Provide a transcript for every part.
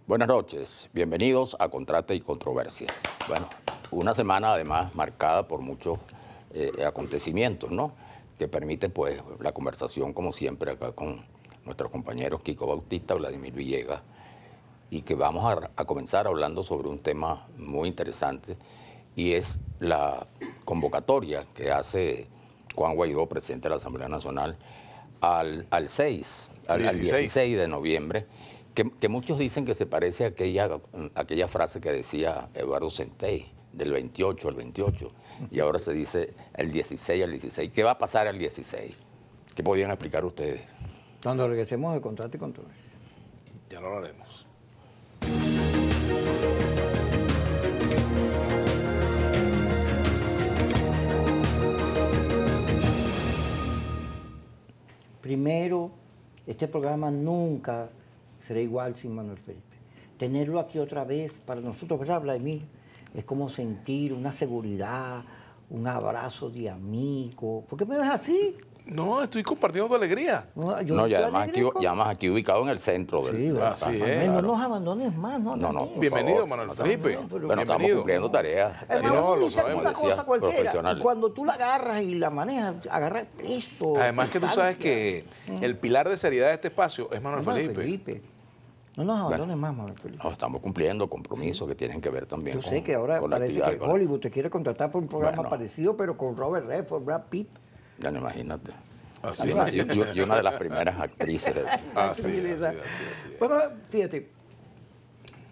Buenas noches, bienvenidos a Contraste y Controversia. Bueno, una semana además marcada por muchos acontecimientos, ¿no? Que permite pues la conversación como siempre acá con nuestros compañeros Kiko Bautista, Vladimir Villegas, y que vamos a comenzar hablando sobre un tema muy interesante y es la convocatoria que hace Juan Guaidó, presidente de la Asamblea Nacional, al 16 de noviembre, que muchos dicen que se parece a aquella frase que decía Eduardo Centey, del 28 al 28, y ahora se dice el 16 al 16. ¿Qué va a pasar el 16? ¿Qué podrían explicar ustedes? Cuando regresemos de Contraste y Controversia. Ya lo haremos. Primero, este programa nunca será igual sin Manuel Felipe. Tenerlo aquí otra vez, para nosotros, ¿verdad, Vladimir? Es como sentir una seguridad, un abrazo de amigo. ¿Por qué me ves así? No, estoy compartiendo tu alegría. No, y además aquí ubicado en el centro del... Sí, así es. Manuel, Claro. no nos abandones más, ¿no? No, También. Bienvenido, favor, Manuel Felipe. Bueno, estamos cumpliendo tareas. Hermano, lo dice sabemos, una cosa cualquiera. profesionales. Y cuando tú la agarras y la manejas, agarras eso. Además que tú sabes que el pilar de seriedad de este espacio es Manuel Felipe. No nos abandones más, Manuel Felipe. No, estamos cumpliendo compromisos que tienen que ver también Yo con sé que ahora con la parece actividad, que Hollywood te quiere contratar por un programa Bueno. parecido, pero con Robert Redford, Brad Pitt. Ya no, imagínate. Así Y una de las primeras actrices. Así es. Bueno, fíjate,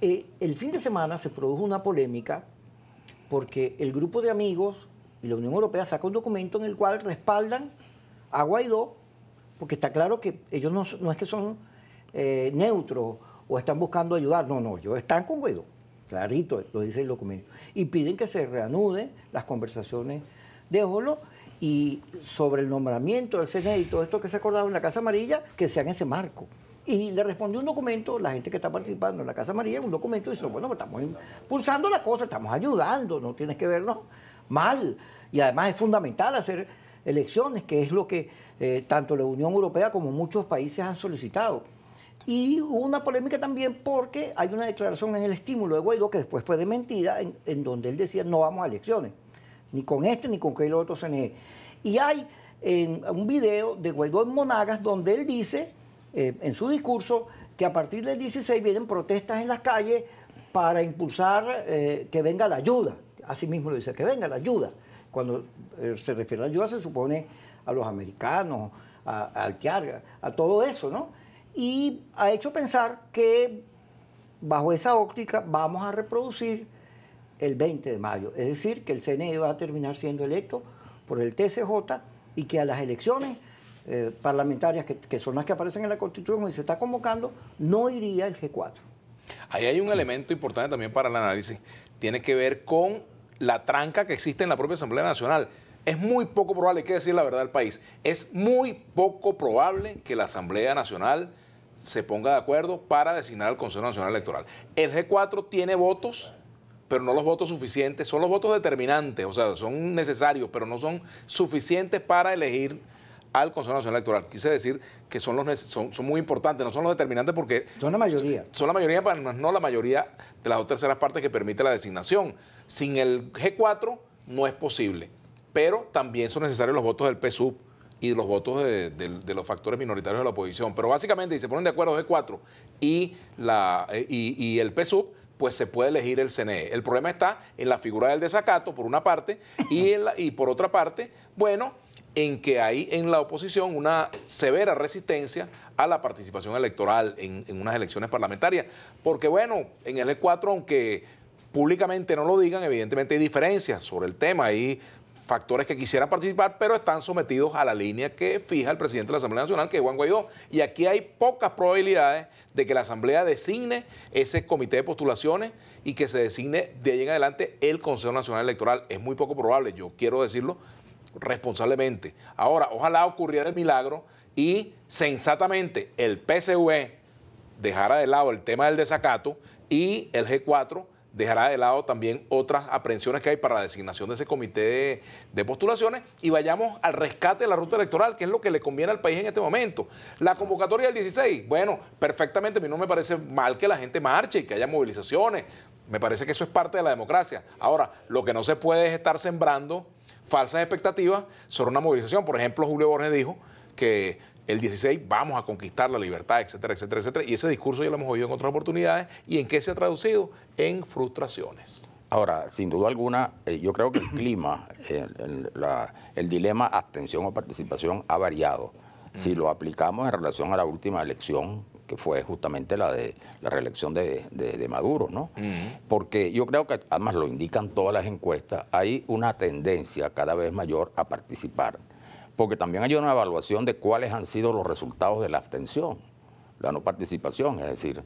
el fin de semana se produjo una polémica porque el grupo de amigos y la Unión Europea saca un documento en el cual respaldan a Guaidó, porque está claro que ellos no es que son neutros o están buscando ayudar, no, ellos están con Guaidó, clarito, lo dice el documento, y piden que se reanuden las conversaciones de Oslo y sobre el nombramiento del CNE y todo esto que se acordaba en la Casa Amarilla, que sea en ese marco. Y le respondió un documento, la gente que está participando en la Casa Amarilla, un documento, y dice, bueno, pues estamos impulsando la cosa, estamos ayudando, no tienes que vernos mal. Y además es fundamental hacer elecciones, que es lo que tanto la Unión Europea como muchos países han solicitado. Y hubo una polémica también porque hay una declaración en el estímulo de Guaidó que después fue desmentida, en donde él decía no vamos a elecciones, ni con este ni con aquel otro CNE. Y hay un video de Guaidó en Monagas donde él dice, en su discurso, que a partir del 16 vienen protestas en las calles para impulsar que venga la ayuda. Así mismo lo dice, que venga la ayuda. Cuando se refiere a la ayuda se supone a los americanos, al Tiarga, a todo eso, ¿no? Y ha hecho pensar que bajo esa óptica vamos a reproducir el 20 de mayo. Es decir, que el CNE va a terminar siendo electo por el TCJ y que a las elecciones parlamentarias, que son las que aparecen en la Constitución y se está convocando, no iría el G4. Ahí hay un elemento importante también para el análisis. Tiene que ver con la tranca que existe en la propia Asamblea Nacional. Es muy poco probable, hay que decir la verdad al país, es muy poco probable que la Asamblea Nacional se ponga de acuerdo para designar al Consejo Nacional Electoral. El G4 tiene votos, pero no los votos suficientes, son los votos determinantes, o sea, son necesarios, pero no son suficientes para elegir al Consejo Nacional Electoral. Quise decir que son muy importantes, no son los determinantes porque... Son la mayoría. Son la mayoría, pero no la mayoría de las dos terceras partes que permite la designación. Sin el G4 no es posible, pero también son necesarios los votos del PSUV y los votos de los factores minoritarios de la oposición. Pero básicamente, si se ponen de acuerdo G4 y el PSUV, pues se puede elegir el CNE. El problema está en la figura del desacato, por una parte, y por otra parte, bueno, en que hay en la oposición una severa resistencia a la participación electoral en unas elecciones parlamentarias. Porque, bueno, en el G4, aunque públicamente no lo digan, evidentemente hay diferencias sobre el tema, hay factores que quisieran participar, pero están sometidos a la línea que fija el presidente de la Asamblea Nacional, que es Juan Guaidó. Y aquí hay pocas probabilidades de que la Asamblea designe ese comité de postulaciones y que se designe de ahí en adelante el Consejo Nacional Electoral. Es muy poco probable, yo quiero decirlo responsablemente. Ahora, ojalá ocurriera el milagro y sensatamente el PSV dejara de lado el tema del desacato y el G4 dejará de lado también otras aprehensiones que hay para la designación de ese comité de postulaciones y vayamos al rescate de la ruta electoral, que es lo que le conviene al país en este momento. La convocatoria del 16, bueno, perfectamente, a mí no me parece mal que la gente marche y que haya movilizaciones. Me parece que eso es parte de la democracia. Ahora, lo que no se puede es estar sembrando falsas expectativas sobre una movilización. Por ejemplo, Julio Borges dijo que el 16 vamos a conquistar la libertad, etcétera, etcétera, etcétera. Y ese discurso ya lo hemos oído en otras oportunidades. ¿Y en qué se ha traducido? En frustraciones. Ahora, sin duda alguna, yo creo que el clima, el dilema abstención o participación ha variado. Si lo aplicamos en relación a la última elección, que fue justamente la de la reelección de Maduro, ¿no? Porque yo creo que, además lo indican todas las encuestas, hay una tendencia cada vez mayor a participar. Porque también hay una evaluación de cuáles han sido los resultados de la abstención, la no participación, es decir,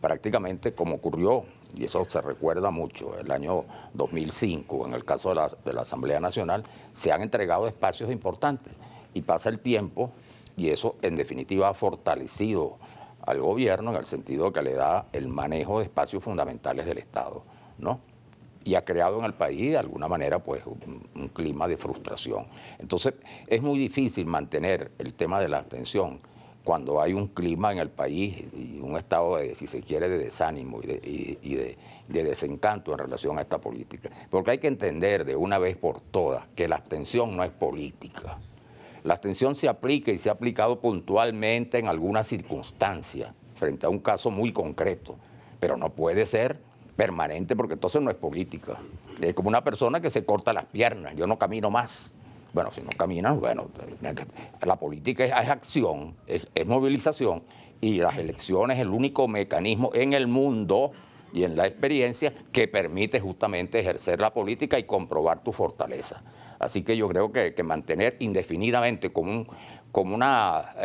prácticamente como ocurrió, y eso se recuerda mucho, el año 2005, en el caso de la Asamblea Nacional, se han entregado espacios importantes y pasa el tiempo y eso en definitiva ha fortalecido al gobierno en el sentido que le da el manejo de espacios fundamentales del Estado, ¿no? Y ha creado en el país de alguna manera pues un clima de frustración. Entonces es muy difícil mantener el tema de la abstención cuando hay un clima en el país y un estado de, si se quiere, de desánimo y de desencanto en relación a esta política. Porque hay que entender de una vez por todas que la abstención no es política. La abstención se aplica y se ha aplicado puntualmente en algunas circunstancias frente a un caso muy concreto, pero no puede ser permanente porque entonces no es política. Es como una persona que se corta las piernas, yo no camino más. Bueno, si no caminas, bueno, la política es acción, es movilización y las elecciones es el único mecanismo en el mundo y en la experiencia que permite justamente ejercer la política y comprobar tu fortaleza. Así que yo creo que mantener indefinidamente como una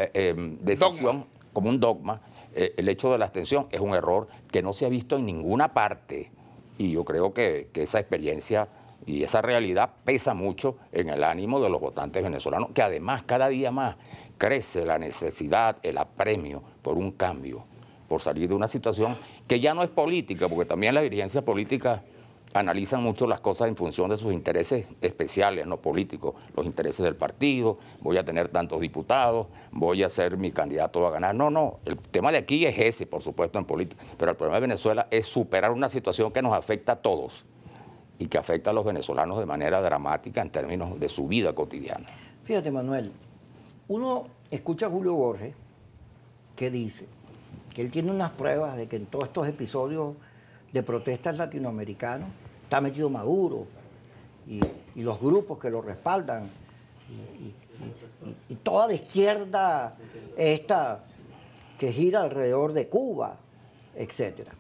decisión, como un dogma, el hecho de la abstención es un error que no se ha visto en ninguna parte y yo creo que esa experiencia y esa realidad pesa mucho en el ánimo de los votantes venezolanos, que además cada día más crece la necesidad, el apremio por un cambio, por salir de una situación que ya no es política, porque también las dirigencias políticas analizan mucho las cosas en función de sus intereses especiales, no políticos, los intereses del partido, voy a tener tantos diputados, voy a ser mi candidato a ganar. No, el tema de aquí es ese, por supuesto, en política, pero el problema de Venezuela es superar una situación que nos afecta a todos y que afecta a los venezolanos de manera dramática en términos de su vida cotidiana. Fíjate, Manuel, uno escucha a Julio Borges que dice que él tiene unas pruebas de que en todos estos episodios de protestas latinoamericanos está metido Maduro y los grupos que lo respaldan y toda la izquierda esta que gira alrededor de Cuba, etcétera.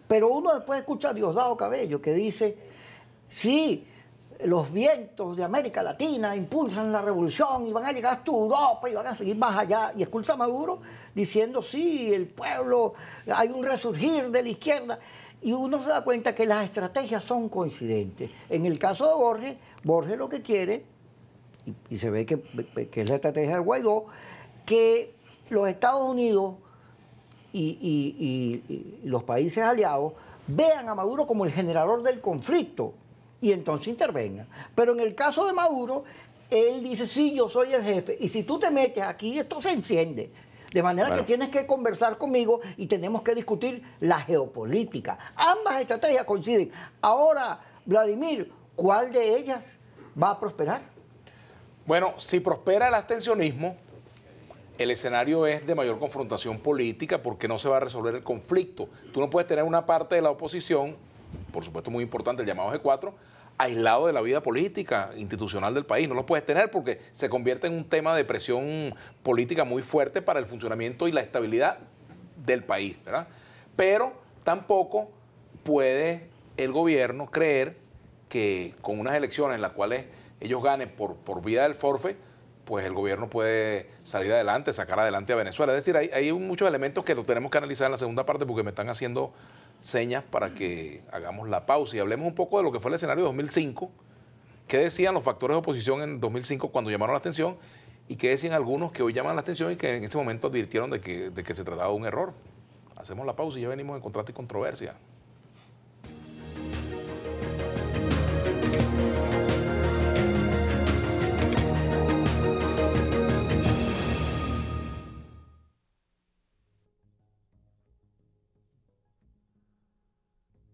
Pero uno después escucha a Diosdado Cabello que dice, sí, los vientos de América Latina impulsan la revolución y van a llegar hasta Europa y van a seguir más allá. Y escucha a Maduro diciendo, sí, el pueblo, hay un resurgir de la izquierda. Y uno se da cuenta que las estrategias son coincidentes. En el caso de Borges lo que quiere, y se ve que es la estrategia de Guaidó, que los Estados Unidos y los países aliados vean a Maduro como el generador del conflicto y entonces intervengan. Pero en el caso de Maduro, él dice, sí, yo soy el jefe, y si tú te metes aquí, esto se enciende. De manera que tienes que conversar conmigo y tenemos que discutir la geopolítica. Ambas estrategias coinciden. Ahora, Vladimir, ¿cuál de ellas va a prosperar? Bueno, si prospera el abstencionismo, el escenario es de mayor confrontación política porque no se va a resolver el conflicto. Tú no puedes tener una parte de la oposición, por supuesto muy importante, el llamado G4, aislado de la vida política institucional del país. No los puedes tener porque se convierte en un tema de presión política muy fuerte para el funcionamiento y la estabilidad del país, ¿verdad? Pero tampoco puede el gobierno creer que con unas elecciones en las cuales ellos ganen por vía del forfait, pues el gobierno puede salir adelante, sacar adelante a Venezuela. Es decir, hay muchos elementos que lo tenemos que analizar en la segunda parte porque me están haciendo señas para que hagamos la pausa y hablemos un poco de lo que fue el escenario de 2005, qué decían los factores de oposición en 2005 cuando llamaron la atención y qué decían algunos que hoy llaman la atención y que en ese momento advirtieron de que se trataba de un error. Hacemos la pausa y ya venimos en Contraste y Controversia.